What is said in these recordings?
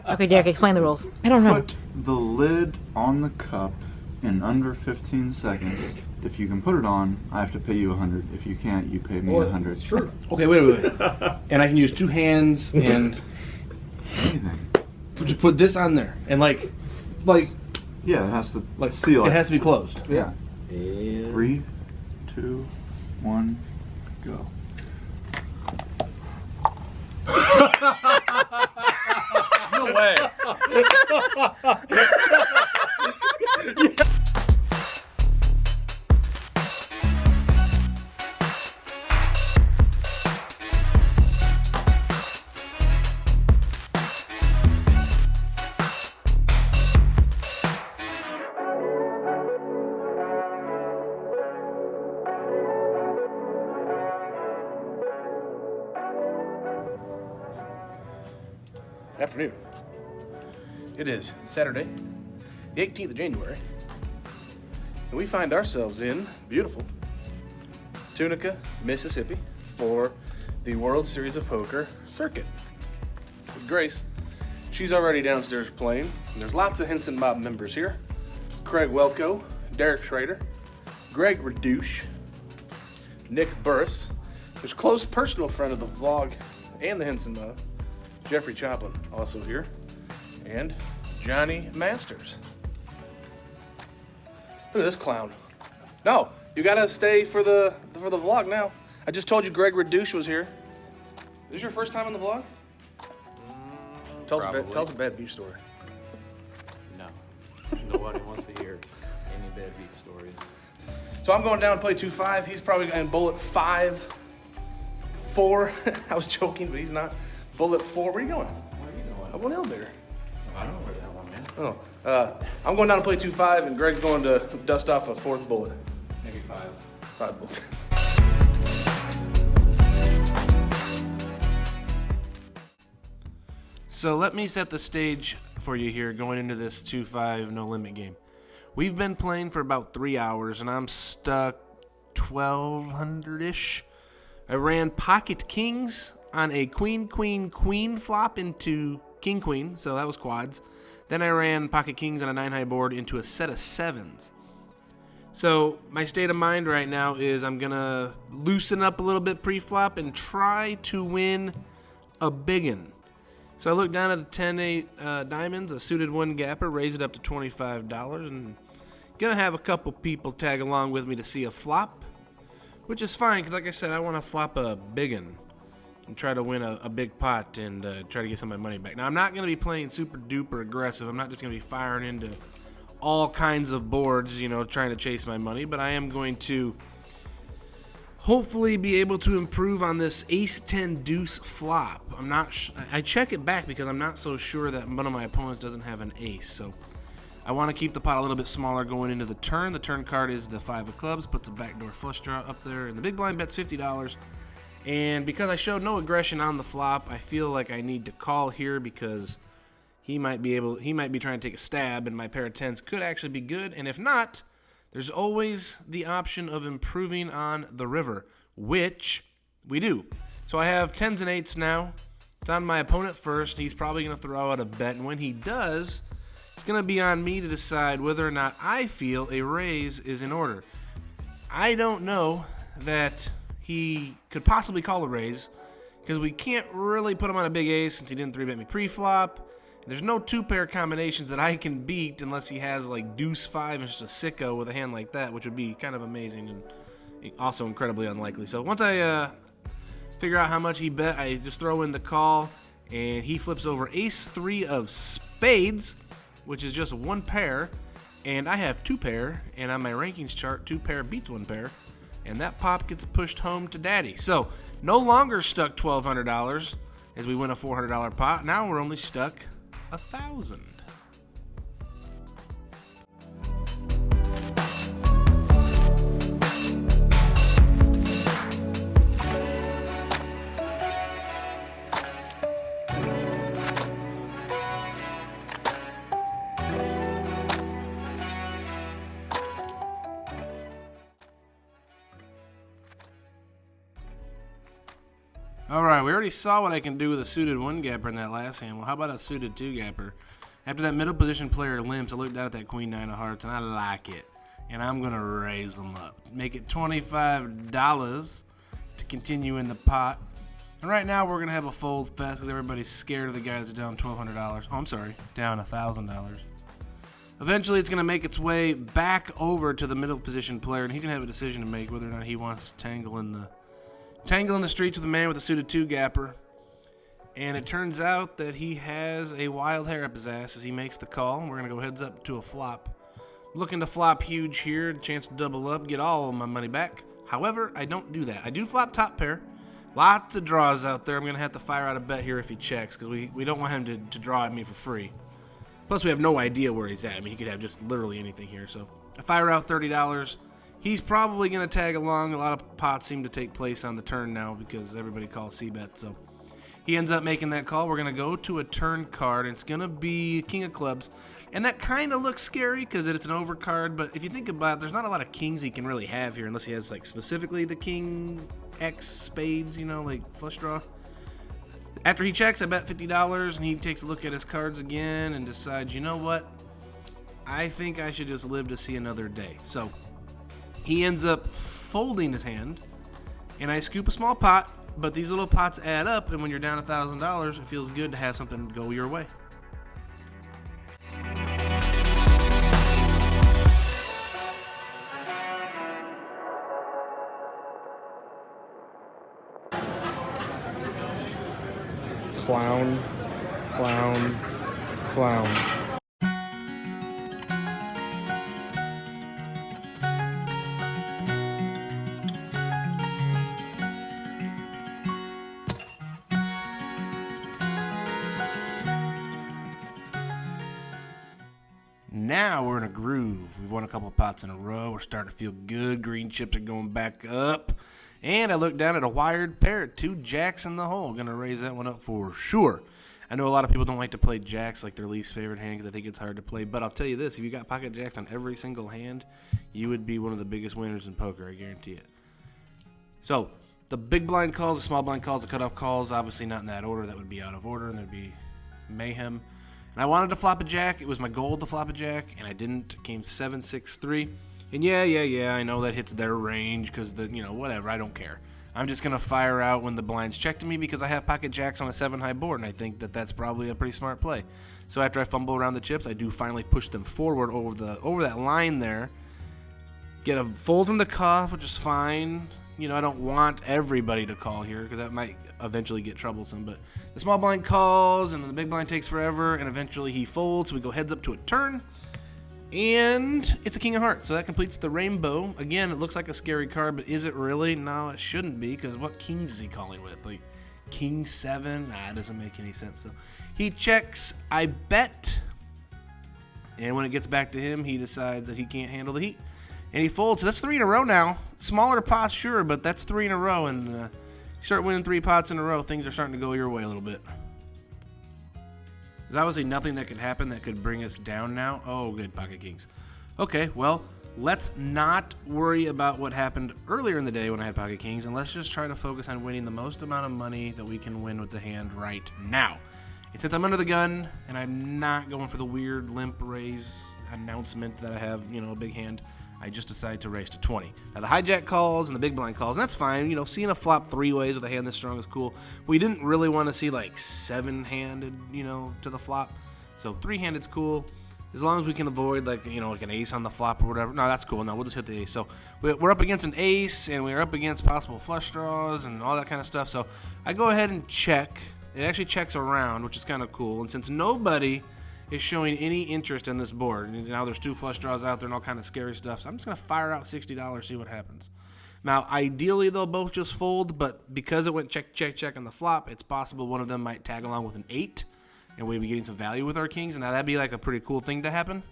Okay, Derek, explain the rules. I don't know. Put the lid on the cup in under 15 seconds. If you can put it on, I have to pay you 100. If you can't, you pay me 100. It's true. Okay, wait. And I can use 2 hands and Anything. just put this on there and like, Yeah, it has to like seal it has to be closed. Yeah. And 3, 2, 1, go. No way. Afternoon. It is Saturday, the 18th of January, and we find ourselves in beautiful Tunica, Mississippi for the World Series of Poker circuit. With Grace, she's already downstairs playing, and there's lots of Henson Mob members here. Craig Welko, Derek Schrader, Greg Redouche, Nick Burris, who's a close personal friend of the vlog and the Henson Mob, Jeffrey Choplin, also here, and Johnny Masters. Look at this clown. No, you gotta stay for the vlog now. I just told you Greg Redouche was here. Is this your first time on the vlog? Tell us a bad beef story. No. Nobody wants to hear any bad beat stories. So I'm going down to play 2-5. He's probably going bullet 5-4. I was joking, but he's not. Bullet 4. Where are you going? Where are you going? I'm on the elevator. I don't know where that one, man. Oh, I'm going down to play 2-5, and Greg's going to dust off a 4th bullet. Maybe 5. 5 bullets. So let me set the stage for you here going into this 2-5 no limit game. We've been playing for about 3 hours, and I'm stuck 1,200-ish. I ran pocket kings on a queen flop into king, so that was quads. Then I ran pocket kings on a 9-high board into a set of 7s. So my state of mind right now is I'm going to loosen up a little bit pre-flop and try to win a biggin. So I looked down at the 10-8 diamonds, a suited 1-gapper, raised it up to $25, and going to have a couple people tag along with me to see a flop, which is fine because, like I said, I want to flop a biggin and try to win a big pot and try to get some of my money back. Now, I'm not going to be playing super duper aggressive. I'm not just going to be firing into all kinds of boards, trying to chase my money, but I am going to hopefully be able to improve on this ace-10 deuce flop. I check it back because I'm not so sure that one of my opponents doesn't have an ace, so I want to keep the pot a little bit smaller going into the turn. The turn card is the 5 of clubs, puts a backdoor flush draw up there, and the big blind bet's $50. And because I showed no aggression on the flop, I feel like I need to call here because he might be trying to take a stab, and my pair of 10s could actually be good. And if not, there's always the option of improving on the river, which we do. So I have 10s and 8s now. It's on my opponent first. He's probably going to throw out a bet, and when he does, it's going to be on me to decide whether or not I feel a raise is in order. I don't know that he could possibly call a raise because we can't really put him on a big ace since he didn't 3-bet me pre-flop. There's no 2-pair combinations that I can beat unless he has like deuce 5 and just a sicko with a hand like that, which would be kind of amazing and also incredibly unlikely. So once I figure out how much he bet, I just throw in the call, and he flips over ace 3 of spades, which is just 1 pair, and I have 2 pair, and on my rankings chart, 2 pair beats 1 pair, and that pop gets pushed home to daddy. So no longer stuck $1,200 as we win a $400 pot. Now we're only stuck $1,000. All Alright, we already saw what I can do with a suited 1-gapper in that last hand. Well, how about a suited 2-gapper? After that middle position player limps, I look down at that queen 9 of hearts, and I like it. And I'm going to raise them up. Make it $25 to continue in the pot. And right now, we're going to have a fold fest because everybody's scared of the guy that's down $1,200. Oh, I'm sorry, down $1,000. Eventually, it's going to make its way back over to the middle position player, and he's going to have a decision to make whether or not he wants to tangle in the streets with a man with a suited 2-gapper. And it turns out that he has a wild hair up his ass as he makes the call. We're going to go heads up to a flop. Looking to flop huge here, chance to double up, get all of my money back. However, I don't do that. I do flop top pair. Lots of draws out there. I'm going to have to fire out a bet here if he checks because we don't want him to draw at me for free. Plus, we have no idea where he's at. I mean, he could have just literally anything here. So I fire out $30. He's probably going to tag along. A lot of pots seem to take place on the turn now because everybody calls C-bet. So he ends up making that call. We're going to go to a turn card. And it's going to be King of Clubs. And that kind of looks scary because it's an overcard. But if you think about it, there's not a lot of kings he can really have here unless he has, like, specifically the King X spades, you know, like flush draw. After he checks, I bet $50, and he takes a look at his cards again and decides, you know what? I think I should just live to see another day. So he ends up folding his hand, and I scoop a small pot, but these little pots add up, and when you're down $1,000, it feels good to have something go your way. Clown, clown, clown. Now we're in a groove. We've won a couple pots in a row. We're starting to feel good. Green chips are going back up. And I look down at a wired pair, 2 jacks in the hole. Gonna raise that one up for sure. I know a lot of people don't like to play jacks like their least favorite hand because I think it's hard to play. But I'll tell you this, if you got pocket jacks on every single hand, you would be one of the biggest winners in poker, I guarantee it. So, the big blind calls, the small blind calls, the cutoff calls, obviously not in that order. That would be out of order and there'd be mayhem. And I wanted to flop a jack. It was my goal to flop a jack, and I didn't. It came 7-6-3. And yeah, I know that hits their range because, whatever, I don't care. I'm just going to fire out when the blinds check to me because I have pocket jacks on a 7-high board, and I think that that's probably a pretty smart play. So after I fumble around the chips, I do finally push them forward over that line there. Get a fold from the cuff, which is fine. I don't want everybody to call here because that might eventually get troublesome. But the small blind calls, and then the big blind takes forever, and eventually he folds. So we go heads up to a turn. And it's a King of Hearts, so that completes the rainbow. Again, it looks like a scary card, but is it really? No, it shouldn't be, because what kings is he calling with? Like, King 7? Nah, it doesn't make any sense. So he checks, I bet, and when it gets back to him, he decides that he can't handle the heat. And he folds. So that's 3 in a row now. Smaller pots, sure, but that's 3 in a row, and you start winning 3 pots in a row, things are starting to go your way a little bit. There's obviously nothing that could happen that could bring us down now. Oh, good, pocket kings. Okay, well, let's not worry about what happened earlier in the day when I had pocket kings, and let's just try to focus on winning the most amount of money that we can win with the hand right now. And since I'm under the gun, and I'm not going for the weird limp raise announcement that I have, a big hand, I just decided to raise to 20. Now, the hijack calls and the big blind calls, and that's fine. Seeing a flop 3 ways with a hand this strong is cool. We didn't really want to see, 7-handed, to the flop. So 3-handed's cool. As long as we can avoid, like an ace on the flop or whatever. No, that's cool. No, we'll just hit the ace. So we're up against an ace, and we're up against possible flush draws and all that kind of stuff. So I go ahead and check. It actually checks around, which is kind of cool. And since nobody is showing any interest in this board, and now there's 2 flush draws out there and all kind of scary stuff, so I'm just going to fire out $60, see what happens. Now, ideally, they'll both just fold, but because it went check, check, check on the flop, it's possible one of them might tag along with an 8, and we'd be getting some value with our kings, and now that'd be like a pretty cool thing to happen.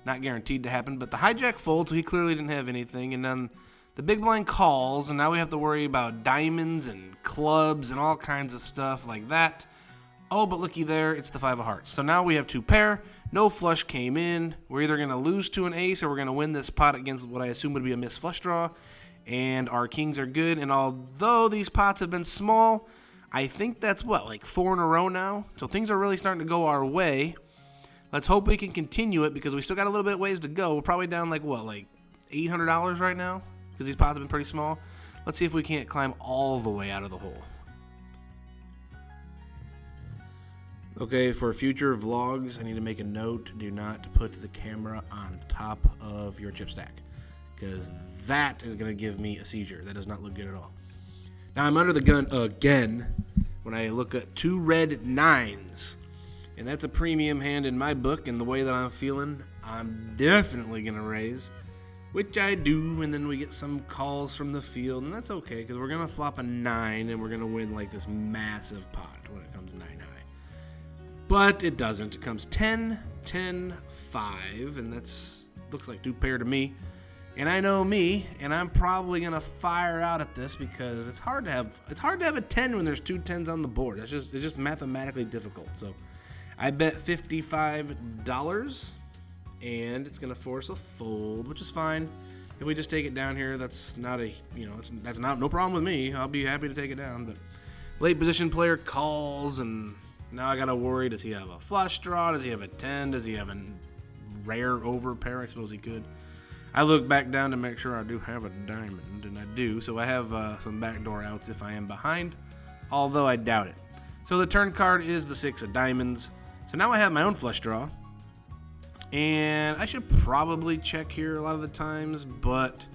Not guaranteed to happen, but the hijack folds, so he clearly didn't have anything, and then the big blind calls, and now we have to worry about diamonds and clubs and all kinds of stuff like that. Oh, but looky there, it's the 5 of hearts. So now we have 2 pair. No flush came in. We're either going to lose to an ace or we're going to win this pot against what I assume would be a missed flush draw. And our kings are good. And although these pots have been small, I think that's what, like 4 in a row now? So things are really starting to go our way. Let's hope we can continue it because we still got a little bit of ways to go. We're probably down like what, like $800 right now? Because these pots have been pretty small. Let's see if we can't climb all the way out of the hole. Okay, for future vlogs, I need to make a note. Do not put the camera on top of your chip stack, because that is going to give me a seizure. That does not look good at all. Now I'm under the gun again when I look at 2 red 9s. And that's a premium hand in my book, and the way that I'm feeling, I'm definitely going to raise. Which I do, and then we get some calls from the field, and that's okay, because we're going to flop a 9, and we're going to win like this massive pot when it comes 9 high. But it doesn't. It comes 10, 10, 5, and that's looks like 2 pair to me. And I know me, and I'm probably gonna fire out at this because it's hard to have a 10 when there's 2 10s on the board. It's just mathematically difficult. So I bet $55, and it's gonna force a fold, which is fine. If we just take it down here, that's not a that's not no problem with me. I'll be happy to take it down. But late position player calls, and now I gotta worry, does he have a flush draw? Does he have a 10? Does he have a rare overpair? I suppose he could. I look back down to make sure I do have a diamond, and I do. So I have some backdoor outs if I am behind, although I doubt it. So the turn card is the 6 of diamonds. So now I have my own flush draw. And I should probably check here a lot of the times, but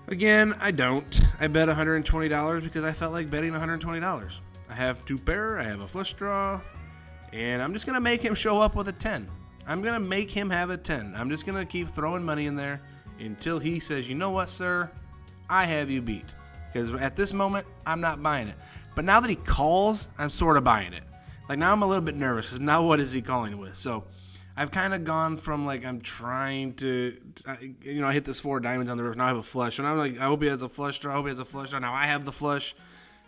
again, I don't. I bet $120 because I felt like betting $120. I have 2 pair, I have a flush draw, and I'm just going to make him show up with a 10. I'm going to make him have a 10. I'm just going to keep throwing money in there until he says, you know what, sir, I have you beat. Because at this moment, I'm not buying it. But now that he calls, I'm sort of buying it. Like now I'm a little bit nervous because now what is he calling with? So I've kind of gone from like I'm trying to, I hit this 4 diamonds on the river. Now I have a flush. And I'm like, I hope he has a flush draw. I hope he has a flush draw. Now I have the flush.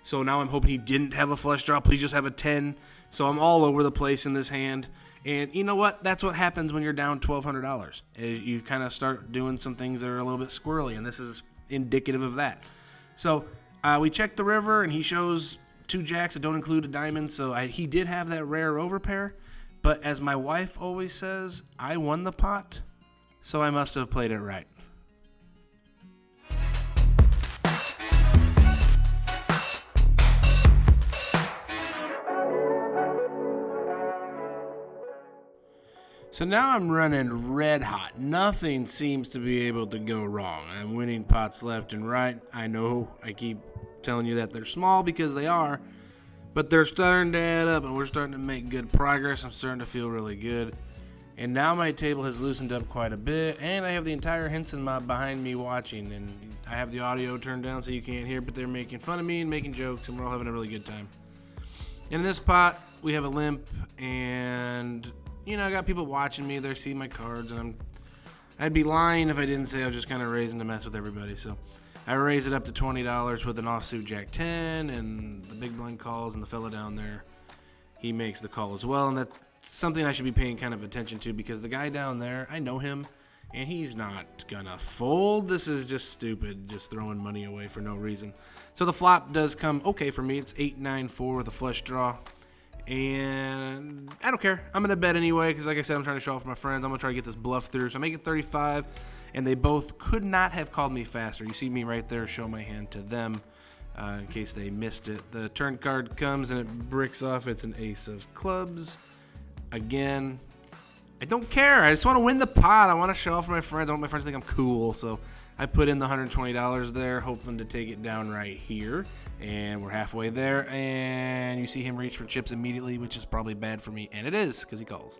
So now I'm hoping he didn't have a flush draw. Please just have a 10. So I'm all over the place in this hand. And you know what? That's what happens when you're down $1,200. You kind of start doing some things that are a little bit squirrely. And this is indicative of that. So we check the river, and he shows 2 jacks that don't include a diamond. So he did have that rare overpair. But as my wife always says, I won the pot. So I must have played it right. So now I'm running red hot. Nothing seems to be able to go wrong. I'm winning pots left and right. I know I keep telling you that they're small because they are, but they're starting to add up and we're starting to make good progress. I'm starting to feel really good. And now my table has loosened up quite a bit, and I have the entire Henson mob behind me watching, and I have the audio turned down so you can't hear, but they're making fun of me and making jokes, and we're all having a really good time. And in this pot, we have a limp, and I got people watching me. They see my cards, and I'd be lying if I didn't say I was just kind of raising to mess with everybody. So I raise it up to $20 with an offsuit Jack 10, and the big blind calls, and the fella down there, he makes the call as well. And that's something I should be paying kind of attention to because the guy down there, I know him, and he's not gonna fold. This is just stupid, just throwing money away for no reason. So the flop does come okay for me. It's 8-9-4 with a flush draw. And I don't care. I'm going to bet anyway because, like I said, I'm trying to show off my friends. I'm going to try to get this bluff through. So I make it 35, and they both could not have called me faster. You see me right there show my hand to them in case they missed it. The turn card comes, and it bricks off. It's an ace of clubs. Again, I don't care. I just want to win the pot. I want to show off my friends. I want my friends to think I'm cool. So I put in the $120 there, hoping to take it down right here. And we're halfway there, and you see him reach for chips immediately, which is probably bad for me, and it is, because he calls.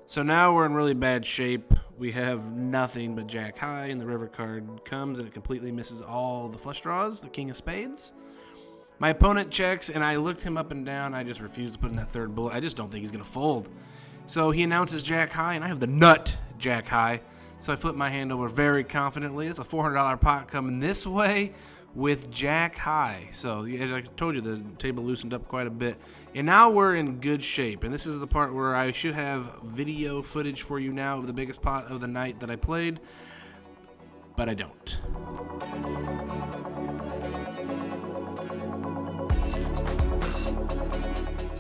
So now we're in really bad shape. We have nothing but Jack high, and the river card comes, and it completely misses all the flush draws, the king of spades. My opponent checks, and I looked him up and down. I just refused to put in that third bullet. I just don't think he's going to fold. So he announces Jack high, and I have the nut Jack high. So I flip my hand over very confidently. It's a $400 pot coming this way with Jack high. So as I told you, the table loosened up quite a bit. And now we're in good shape. And this is the part where I should have video footage for you now of the biggest pot of the night that I played. But I don't.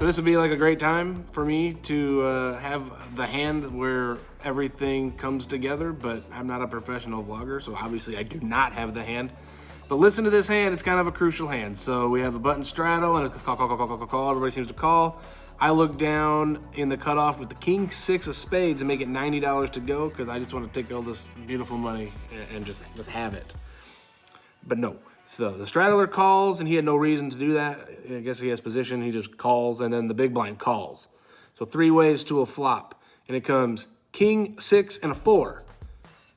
So this would be like a great time for me to have the hand where everything comes together, but I'm not a professional vlogger, so obviously I do not have the hand. But listen to this hand, it's kind of a crucial hand. So we have a button straddle and a call. Everybody seems to call. I look down in the cutoff with the king 6 of spades and make it $90 to go because I just want to take all this beautiful money and just have it. But no. So the straddler calls, and he had no reason to do that. I guess he has position. He just calls, and then the big blind calls. So 3 ways to a flop, and it comes king, 6, and a 4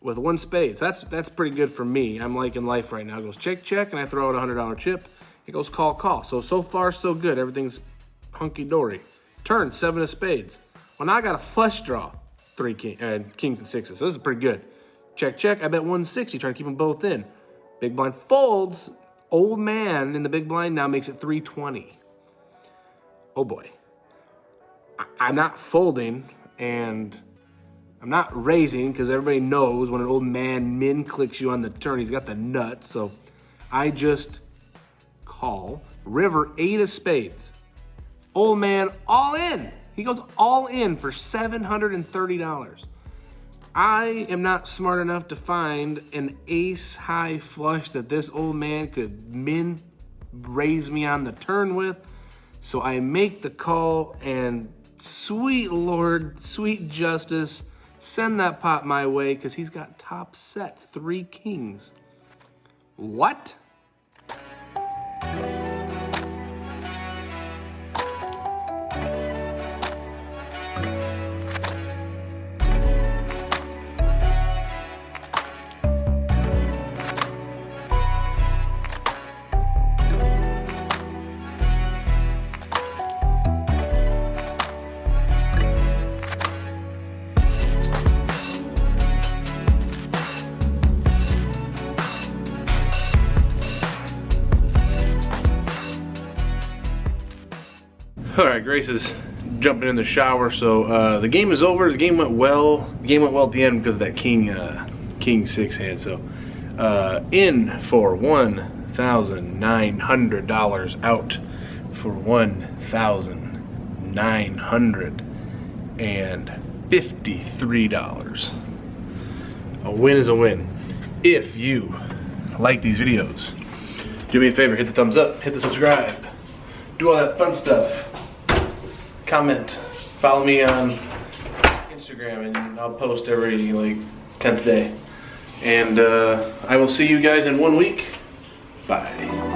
with 1 spade. So that's pretty good for me. I'm liking life right now. It goes check, check, and I throw out a $100 chip. It goes call, call. So far, so good. Everything's hunky-dory. Turn, 7 of spades. Well, now I got a flush draw, 3 kings and 6s. So this is pretty good. Check, check. I bet 160, trying to keep them both in. Big blind folds. Old man in the big blind now makes it 320. Oh boy. I'm not folding and I'm not raising because everybody knows when an old man min clicks you on the turn, he's got the nuts. So I just call. River, 8 of spades. Old man all in. He goes all in for $730. I am not smart enough to find an ace high flush that this old man could min raise me on the turn with. So I make the call and sweet Lord, sweet justice, send that pot my way because he's got top set 3 kings. What? All right, Grace is jumping in the shower, so the game is over. The game went well. The game went well at the end because of that king 6 hand. So in for $1,900, out for $1,953. A win is a win. If you like these videos, do me a favor, hit the thumbs up, hit the subscribe, do all that fun stuff. Comment, follow me on Instagram, and I'll post every like 10th day. And I will see you guys in 1 week. Bye.